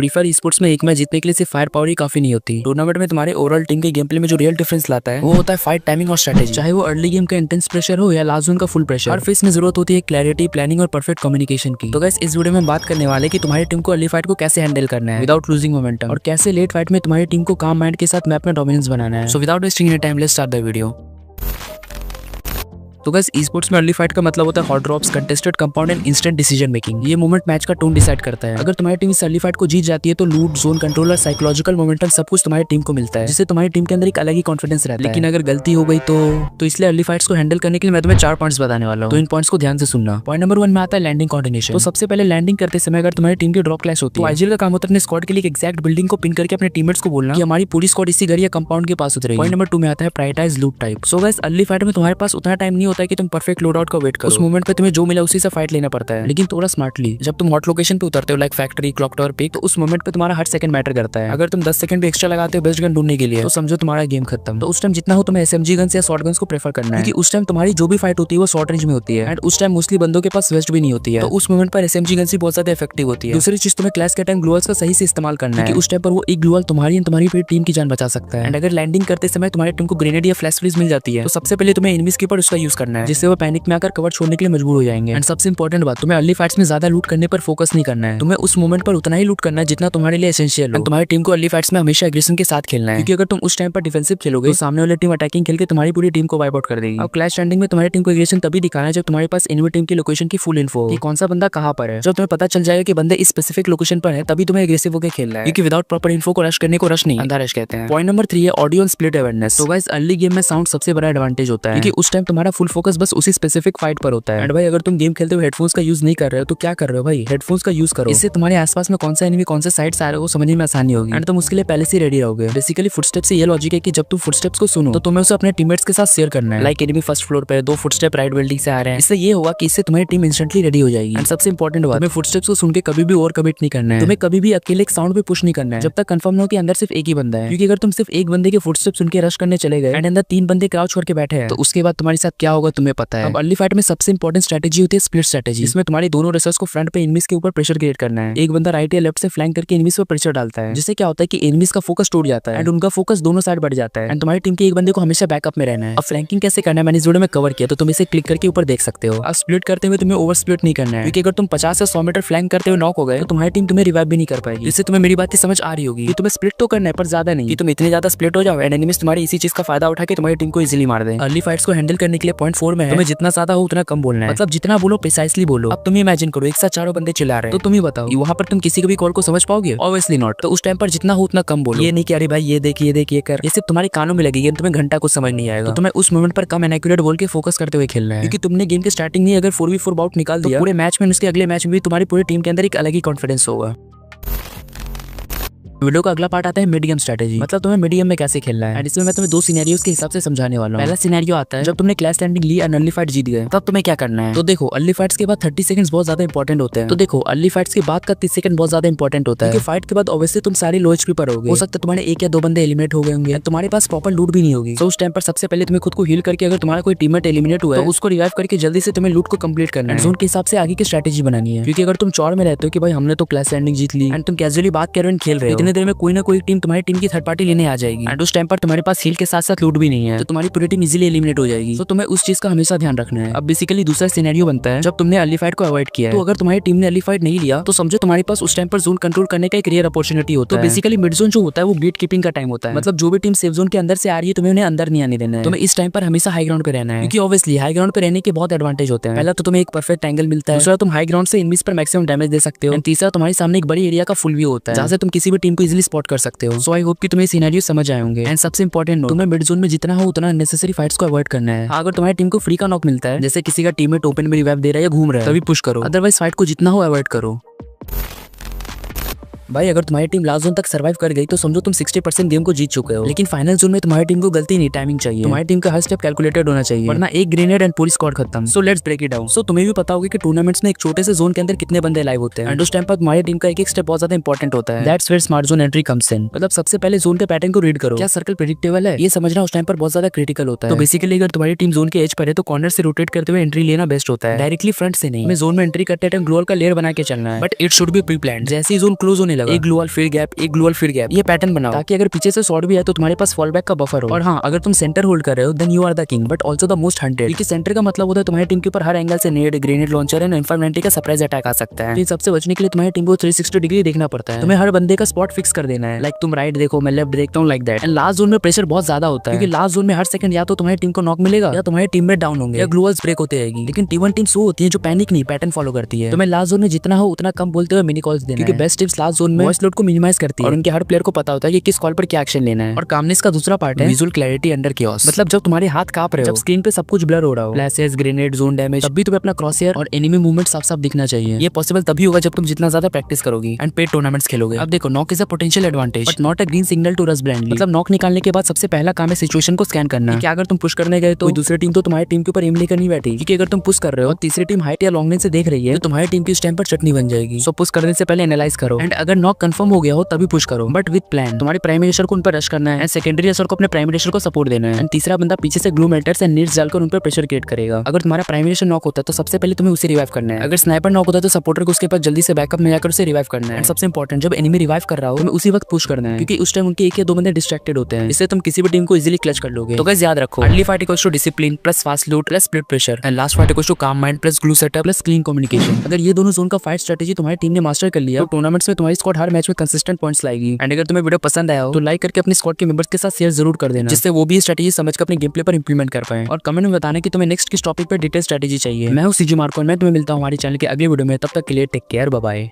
Free fire sports में एक match जीतने के लिए सिर्फ फायर पावर ही काफी नहीं होती। टूर्नामेंट में तुम्हारे ओवरऑल टीम के गेम प्ले में जो रियल डिफरेंस लाता है वो होता है फाइट टाइमिंग और स्ट्रेटेजी। चाहे वो अर्ली गेम का इंटेंस प्रेशर हो या लास्ट जोन का फुल प्रेशर, हर फेस में जरूरत होती है क्लैरिटी, प्लानिंग और परफेक्ट कम्युनिकेशन की। तो गाइस इस वीडियो में बात करने वाले कि तुम्हारी टीम को अर्ली फाइट को कैसे हैंडल करना है विदाउट लूजिंग मोमेंटम, और कैसे लेट फाइट में तुम्हारी टीम को काम माइंड के साथ मैप में डोमिनेंस बनाना है। So without wasting any time let's start the video. तो गाइस स्पोर्ट्स में अर्ली फाइट का मतलब होता है hot drops, contested compound and instant decision making. ये मोमेंट मैच का टोन डिसाइड करता है। अगर तुम्हारी टीम इस अर्ली फाइट को जीत जाती है तो लूट, जोन कंट्रोल और साइकोलॉजिकल मोमेंटम सब कुछ तुम्हारी टीम को मिलता है, जिससे तुम्हारी टीम के अंदर एक अलग ही कॉन्फिडेंस रहता है। लेकिन अगर गलती हो गई तो इसलिए अर्ली फाइट्स को हैंडल करने के लिए मैं तुम्हें 4 पॉइंट्स बताने वाला हूं। तो इन पॉइंट्स को ध्यान से सुनना। पॉइंट नंबर 1 में आता है लैंडिंग कोऑर्डिनेशन। तो सबसे पहले लैंडिंग करते समय अगर तुम्हारी टीम की ड्रॉप क्लैश होती है तो आईजीएल का काम होता है अपने स्क्वाड के लिए एक एग्जैक्ट बिल्डिंग को पिन करके अपने टीममेट्स को बोलना कि हमारी पूरी स्क्वाड इसी घर या कंपाउंड के पास उतरेगी। पॉइंट नंबर 2 में आता है प्रायोरिटाइज लूट type. So guys early fight में तुम्हारे पास उतना टाइम नहीं होता है कि तुम परफेक्ट लोड आउट का वेट करो। मोमेंट पे तुम्हें जो मिला उसी से फाइट लेना पड़ता है, लेकिन थोड़ा स्मार्टली। जब तुम हॉट लोकेशन पे उतरते हो like factory, clock tower, pick, तो उस मोमेंट पे तुम्हारा हर सेकंड मैटर करता है। अगर तुम 10 सेकंड भी एक्स्ट्रा लगाते हो बेस्ट गन ढूंढने के लिए तो समझो तुम्हारा गेम खत्म। तो उस टाइम जितना हो तुम्हें एसएमजी गन्स या शॉटगन्स को प्रेफर करना है, क्योंकि उस टाइम तुम्हारी जो भी फाइट होती है वो शॉर्ट रेंज में होती है एंड उस टाइम मोस्टली बंदों के पास वेस्ट भी नहीं होती है। तो उस मोमेंट पर एसएमजी गन्स ही बहुत ज्यादा इफेक्टिव होती है। दूसरी चीज तुम्हें क्लैश के टाइम ग्लूअल्स का सही से इस्तेमाल करना है, क्योंकि उस टाइम पर वो एक ग्लूअल तुम्हारी पूरी टीम की जान बचा सकता है। एंड अगर लैंडिंग करते समय तुम्हारी टीम को ग्रेनेड या फ्लैश फ्रीज मिल जाती है तो सबसे पहले तुम्हें एनिमीज के ऊपर उसका यूज करना है, जिससे वो पैनिक में आकर कवर छोड़ने के लिए मजबूर हो जाएंगे। एंड सबसे इंपॉर्टेंट बात, तुम्हें अर्ली फाइट्स में ज्यादा लूट करने पर फोकस नहीं करना है। तुम्हें उस मोमेंट पर उतना ही लूट करना है जितना तुम्हारे लिए एसेंशियल हो। तुम्हारी टीम को अर्ली फाइट्स में हमेशा एग्रेशन के साथ खेलना है, क्योंकि अगर तुम उस टाइम पर डिफेंसिव खेलोगे तो सामने वाली टीम अटैकिंग खेल के तुम्हारी पूरी टीम को वाइप आउट कर देगी। अब क्लैश स्टैंडिंग में तुम्हारी टीम को एग्रेशन तभी दिखाना है जब तुम्हारे पास एनिमी टीम की लोकेशन की फुल इन्फो कि कौन सा बंदा कहां पर है। जब तुम्हें पता चल जाएगा कि बंदे इस स्पेसिफिक लोकेशन पर है तभी तुम्हें एग्रेसिव होकर खेलना है, क्योंकि विदाउट प्रॉपर इन्फो को रश करने को रश नहीं, अंधा रश कहते हैं। पॉइंट नंबर 3 है ऑडियो एंड स्प्लिट अवेयरनेस। तो गाइस अर्ली गेम में साउंड सबसे बड़ा एडवांटेज होता है, क्योंकि उस टाइम तुम्हारा फुल फोकस बस उसी स्पेसिफिक फाइट पर होता है। एंड भाई अगर तुम गेम खेलते हो हेडफोन्स का यूज नहीं कर रहे हो तो क्या कर रहे हो भाई, हेडफोन्स का यूज करो। इससे तुम्हारे आसपास में कौन सा एनिमी कौन से साइड से आ रहा है वो समझने में आसानी होगी एंड तुम उसके लिए पहले से रेडी रहोगे। बेसिकली फुटस्टेप से ये लॉजिक है कि जब तुम फुटस्टेप्स को सुनो तो तुम्हें उसे अपने टीममेट्स के साथ शेयर करना है। लाइक एनिमी फर्स्ट फ्लोर पे 2 फुटस्टेप राइट बिल्डिंग से आ रहे हैं। इससे ये होगा कि इससे तुम्हारी टीम इंस्टेंटली रेडी हो जाएगी। एंड सबसे इंपॉर्टेंट बात, तुम्हें फुटस्टेप्स को सुन के कभी भी ओवर कमिट नहीं करना है। तुम्हें कभी भी अकेले एक साउंड पे पुश नहीं करना है जब तक कंफर्म ना हो कि अंदर सिर्फ एक ही बंदा है, क्योंकि अगर तुम सिर्फ एक बंदे के फुटस्टेप सुन के रश करने चले गए एंड अंदर 3 बंदे क्राउच करके बैठे हैं तो उसके बाद तुम्हारे साथ क्या होगा तुम्हें पता है। अब अर्ली फाइट में सबसे इंपॉर्टेंट स्ट्रेटेजी होती है स्प्लिट स्ट्रेटेजी। इसमें तुम्हारी दोनों रेसर्स को फ्रंट पे एनिमीज के ऊपर प्रेशर क्रिएट करना है। एक बंदा राइट या लेफ्ट से फ्लैंक करके एनिमीज पर प्रेशर डालता है, जिससे क्या होता है कि एनिमीज का फोकस टूट जाता है एंड उनका फोकस दोनों साइड बढ़ जाता है एंड तुम्हारी टीम के एक बंदे को हमेशा बैकअप में रहना है। अब फ्लैंकिंग कैसे करना है मैंने इस वीडियो में कवर किया, तो तुम इसे क्लिक करके ऊपर देख सकते हो। अब स्प्लिट करते हुए तुम्हें ओवर स्प्लिट नहीं करना है, क्योंकि अगर तुम 50 या 100 मीटर फ्लैंक करते हुए नॉक हो गए तो तुम्हारी टीम तुम्हें रिवाइव भी नहीं कर पाएगी। इससे तुम्हें मेरी बात समझ आ रही होगी कि तुम्हें स्प्लिट तो करना है पर ज्यादा नहीं, कि तुम इतने ज्यादा स्प्लिट हो जाओ एंड एनिमीज तुम्हारी इसी चीज का फायदा उठा के तुम्हारी टीम को इजीली मार दे। अर्ली फाइट्स को हैंडल करने के लिए पॉइंट 4 में है तुम्हें जितना ज्यादा हो उतना कम बोलना है, मतलब जितना बोलो प्रिसाइसली बोलो। अब तुम इमेजिन करो एक साथ 4 बंदे चिल्ला रहे हैं, तो तुम ही बताओ वहां पर तुम किसी की भी कॉल को समझ पाओगे? Obviously not. तो उस टाइम पर जितना हो उतना कम बोलो। ये नहीं कि अरे भाई ये देख ये कर, ये सिर्फ तुम्हारे कानों में लगेगी, तुम्हें घंटा कुछ समझ नहीं आएगा। तो तुम्हें उस मोमेंट पर कम एनाक्यूरेट बोल के फोकस करते हुए खेलना है, क्योंकि तुमने गेम के स्टार्टिंग में अगर 4v4 बाउट निकाल दिया तो पूरे मैच में उसके अगले मैच में भी तुम्हारी पूरी टीम के अंदर एक अलग ही कॉन्फिडेंस होगा। वीडियो का अगला पार्ट आता है मीडियम स्ट्रेटेजी, मतलब तुम्हें मीडियम में कैसे खेलना है। एंड इसमें मैं तुम्हें 2 सिनेरियोस के हिसाब से समझाने वाला हूं। पहला सिनेरियो आता है जब तुमने क्लैश स्टैंडिंग ली और अर्ली फाइट जीत गए, तब तुम्हें क्या करना है। तो देखो अर्ली फाइट्स के बाद 30 सेकंड्स बहुत ज्यादा इंपॉर्टेंट होते हैं। तो देखो अर्ली फाइट्स के बाद का 30 सेकंड बहुत ज्यादा इंपॉर्टेंट होता है, क्योंकि फाइट के बाद ऑब्वियसली तुम सारे लो एचपी पर होगे। हो सकता है तुम्हारे 1 या 2 बंदे एलिमिनेट हो गए होंगे, तुम्हारे पास प्रॉपर लूट भी नहीं होगी। तो उस टाइम पर सबसे पहले तुम्हें खुद को हील करके अगर तुम्हारा कोई टीममेट एलिमिनेट हुआ है तो उसको रिवाइव करके जल्दी से तुम्हें लूट को कंप्लीट करना है। जोन के हिसाब से आगे की स्ट्रेटेजी बनानी है, क्योंकि अगर तुम चौड़ में रहते हो कि भाई हमने तो क्लैश स्टैंडिंग जीत ली एंड तुम कैजुअली बात कर रहे हो खेल रहे हो, इतने देर में कोई ना कोई टीम तुम्हारी टीम की थर्ड पार्टी लेने आ जाएगी एंड उस टाइम पर तुम्हारे पास हील के साथ साथ लूट भी नहीं है, तो तुम्हारी पूरी टीम इजीली एलिमिनेट हो जाएगी। तो तुम्हें उस चीज का हमेशा ध्यान रखना है। अब बेसिकली दूसरा सिनेरियो बनता है जब तुमने अर्ली फाइट को अवॉइड किया है। तो अगर तुम्हारी टीम ने अर्ली फाइट नहीं लिया तो समझो तुम्हारे पास उस टाइम पर जोन कंट्रोल करने का एक रेयर अपॉर्चुनिटी होता है। तो बेसिकली मिड जोन जो होता है वो गेट कीपिंग का टाइम होता है, मतलब जो भी टीम सेफ जोन के अंदर से आ रही है तुम्हें उन्हें अंदर नहीं आने देना है। तुम्हें इस टाइम पर हमेशा हाई ग्राउंड पे रहना है, क्योंकि ऑब्वियसली हाई ग्राउंड पे रहने के बहुत एडवांटेज होते हैं। पहला तो तुम्हें एक परफेक्ट एंगल मिलता है, दूसरा तुम हाई ग्राउंड से एनिमीज पर मैक्सिमम डैमेज दे सकते हो, तीसरा तुम्हारे सामने एक बड़ी एरिया का फुल व्यू होता है जहां से तुम किसी भी टीम को इजीली स्पॉट कर सकते हो। सो आई होप कि तुम्हें सिनेरियो समझ आए होंगे। एंड सबसे इंपॉर्टेंट तुम्हें मिड जोन में जितना हो उतना अननेसेसरी फाइट्स को अवॉइड करना है। अगर तुम्हारी टीम को फ्री का नॉक मिलता है, जैसे किसी का टीममेट ओपन में रिवाइव दे रहा है या घूम रहा है, तभी पुश करो, अदरवाइज फाइट को जितना हो अवॉइड करो। भाई अगर तुम्हारी टीम लास्ट जोन तक सर्वाइव कर गई तो समझो तुम 60% गेम को जीत चुके हो। लेकिन फाइनल जोन में तुम्हारी टीम को गलती नहीं, टाइमिंग चाहिए। तुम्हारी टीम का हर स्टेप कैलकुलेटेड होना चाहिए, वरना एक ग्रेनेड एंड पूरी स्क्वाड खत्म। So let's break it down. So तुम्हें भी पता होगा कि टूर्नामेंट्स में एक छोटे से जोन के अंदर कितने बंदे लाइव होते हैं एंड उस टाइम पर तुम्हारी टीम का एक स्टेप बहुत ज्यादा इंपॉर्टेंट होता है। That's where smart zone entry comes in. मतलब सबसे पहले जोन के पैटर्न को रीड करो, क्या सर्कल प्रेडिक्टेबल है, ये समझना उस टाइम पर बहुत ज्यादा क्रिटिकल होता है। तो बेसिकली अगर तुम्हारी टीम जोन के एज पर है तो कॉर्नर से रोटेट करते हुए एंट्री लेना बेस्ट होता है, डायरेक्टली फ्रंट से नहीं। हमें जोन में एंट्री करते टाइम ग्लोअल का लेयर बना के चलना है, but it should be pre planned. जैसे ही जोन क्लोज होने लगा, एक ग्लू वॉल फिर गैप, एक ग्लू वॉल फिर गैप, ये पैटर्न बनाओ ताकि अगर पीछे से शॉट भी है तो तुम्हारे पास फॉल बैक का बफर हो। और हाँ, अगर तुम सेंटर होल्ड कर रहे हो then you are the king but also the most hunted, क्योंकि सेंटर का मतलब होता है तुम्हारी टीम के ऊपर हर एंगल से नेड, ग्रेनेड लॉन्चर एंड इन्फॉर्मेंटी का सरप्राइज अटैक आ सकता है। इन सबसे बचने के लिए तुम्हारी टीम को 360 डिग्री देखना पड़ता है, तुम्हें हर बंदे का स्पॉट फिक्स कर देना है, लाइक तुम राइट देखो मैं लेफ्ट देखता हूँ like that. And last zone में प्रेशर बहुत ज्यादा होता है क्योंकि लास्ट जोन में हर सेकंड या तो तुम्हारी टीम को नॉक मिलेगा या तुम्हारे टीममेट डाउन होंगे या ग्लू वॉल्स ब्रेक होते रहेगी। लेकिन T1 टीम सो होती है जो पैनिक नहीं, पैटर्न फॉलो करती है। तुम्हें लास्ट जोन में जितना हो उतना कम बोलते हुए मिनी कॉल्स देना, क्योंकि बेस्ट टिप्स लास्ट जोन में वॉइस लोड को मिनिमाइज करती है और उनके हर प्लेयर को पता होता है कि किस कॉल पर क्या एक्शन लेना है। और कामनेस का दूसरा पार्ट है विजुअल क्लैरिटी अंडर chaos, मतलब जब तुम्हारे हाथ कांप रहे हो, जब स्क्रीन पे सब कुछ ब्लर हो रहा हो, फ्लैशेस, ग्रेनेड, जोन डैमेज, तब भी तुम्हें अपना क्रॉसहेयर और एनिमी मूवमेंट साफ साफ दिखना चाहिए। ये पॉसिबल तभी होगा जब तुम जितना ज्यादा प्रैक्टिस करोगी एंड पेड टूर्नामेंट्स खेलोगे। अब देखो, knock is a potential advantage but not a green signal to rush blindly. मतलब नॉक निकालने के बाद सबसे पहला काम है सिचुएशन को स्कैन करना, कि अगर तुम पुश करने गए तो दूसरी टीम तो तुम्हारी टीम के ऊपर एम लेकर नहीं बैठी, क्योंकि अगर तुम पुश कर रहे हो और तीसरी टीम हाइट या लॉन्ग रेंज से देख रही है तो तुम्हारी टीम की उस टाइम पर चटनी बन जाएगी। सो पुश करने से पहले एनालाइज करो एंड अगर नॉक कंफर्म हो गया हो तभी पुश करो, बट विद प्लान। तुम्हारे प्राइमरी रेशर को उन पर रश करना है एंड सेकेंडरी रेशर को अपने प्राइमरी रेशर को सपोर्ट देना है एंड तीसरा बंदा पीछे से ग्लू मेल्टर्स एंड नीड्स डालकर उन पर प्रेशर क्रिएट करेगा। अगर तुम्हारा प्राइमरी रेशर नॉक होता है तो सबसे पहले तुम्हें उसे रिवाइव करना है। अगर स्नाइपर नॉक होता है तो सपोर्टर को उसके पास जल्दी से बैकअप में जाकर उसे रिवाइव करना है। सबसे इंपॉर्टेंट, जब एनिमी रिवाइव कर रहा हो तुम्हें उसी वक्त पुश करना है, क्योंकि उस टाइम उनके एक या दो बंदे डिस्ट्रैक्टेड होते हैं। इससे तुम किसी भी टीम को इजीली क्लच कर लोगे। तो गाइस याद रखो, early fight equals to discipline plus fast loot plus split pressure and last fight equals to calm mind plus glue setup plus clean communication. अगर ये दोनों जोन का फाइट स्ट्रेटेजी तुम्हारी टीम ने मास्टर कर लिया तो टूर्नामेंट्स में तुम्हारी स्क्वाड हर मैच में कंसिस्टेंट पॉइंट्स लाएगी। एंड अगर तुम्हें वीडियो पसंद आया हो तो लाइक करके अपनी स्क्वाड के मेंबर्स के साथ शेयर जरूर कर देना, जिससे वो भी स्ट्रेटेजी समझकर अपने गेम प्ले पर इंप्लीमेंट कर पाए। और कमेंट में बताना कि तुम्हें नेक्स्ट किस टॉपिक पर डिटेल स्ट्रेटेजी चाहिए। मैं हूं सीजू मार्को, मैं तुम्हें मिलता हूं हमारे चैनल के अगले वीडियो में। तब तक के लिए टेक केयर, बाय बाय।